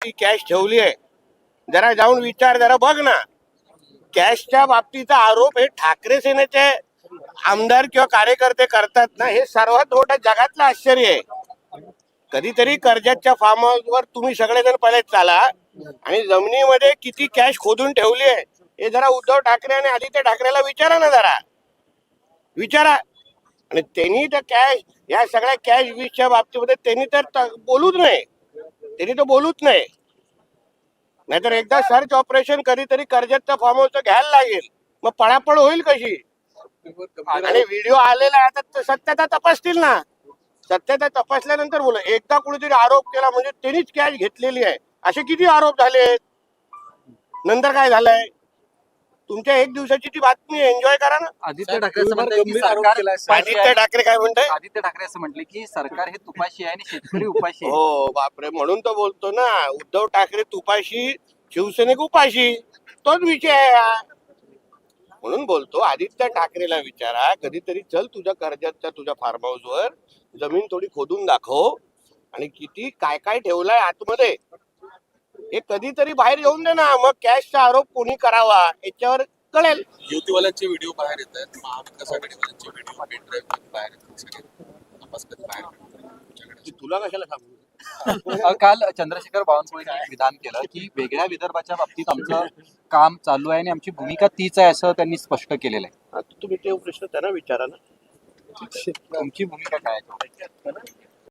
ती कॅश ठेवली आहे, जरा जाऊन विचार, जरा बघ ना. कॅशच्या बाबतीचा आरोप हे ठाकरे सेनेचे आमदार किंवा कार्यकर्ते करतात ना, हे सर्वात मोठं जगातलं आश्चर्य आहे. कधीतरी कर्जतच्या फार्म हाऊसवर तुम्ही सगळेजण पहिले चाला आणि जमिनीमध्ये किती कॅश खोदून ठेवली आहे हे जरा उद्धव ठाकरे आणि आदित्य ठाकरेला विचारा ना, जरा विचारा. आणि त्यांनी तर कॅश, या सगळ्या कॅश वीसच्या बाबतीमध्ये त्यांनी तर बोलूच नाही, त्यांनी तर बोलूच नाही. नाहीतर एकदा सर्च ऑपरेशन कधीतरी कर्जतच्या फार्म हाऊसचं घ्यायला लागेल, मग पळापळ होईल कशी. आणि व्हिडिओ आलेला आहे, आता सत्यता तपासतील ना. सत्यता तपासल्यानंतर बोला. एकदा कुणीतरी आरोप केला म्हणजे त्यांनीच कॅश घेतलेली आहे, असे किती आरोप झाले. नंतर काय झालंय, तुमच्या एक दिवसाची ती बातमी एन्जॉय करा ना. आदित्य ठाकरे असं म्हणतात की सरकार आदित्य ठाकरे काय म्हणताय? आदित्य ठाकरे असं म्हटले की सरकार हे तुपाशी आहे आणि शेतकरी उपाशी आहे. हो बापरे, म्हणून तो बोलतो ना, उद्धव ठाकरे तुपाशी, शिवसैनिक उपाशी, तोच विषय आहे हा. म्हणून बोलतो, आदित्य ठाकरेला विचारा कधीतरी, चल तुझ्या कर्जतच्या तुझ्या फार्म हाऊसवर जमीन थोडी खोदून दाखव आणि किती काय काय ठेवलंय आतमध्ये हे कधीतरी बाहेर येऊन दे ना. मग कॅशचा आरोप कोणी करावा याच्यावर कळेल. युतीवाल्यांचे व्हिडिओ बाहेर येत आहेत, महाविकास आघाडीवाल्यांचे व्हिडिओ पेन ड्राईव्ह बाहेर येतात, सगळे तपास कधी बाहेर पडतात. तुला कशाला सांगू. काल चंद्रशेखर बावनकुळेंनी एक विधान केलं की वेगळ्या विदर्भाच्या बाबतीत आमचं काम चालू आहे आणि आमची भूमिका तीच आहे असं त्यांनी स्पष्ट केलेलं आहे. तुम्ही ते प्रश्न त्यांना विचारा ना. तुमची भूमिका काय आहे?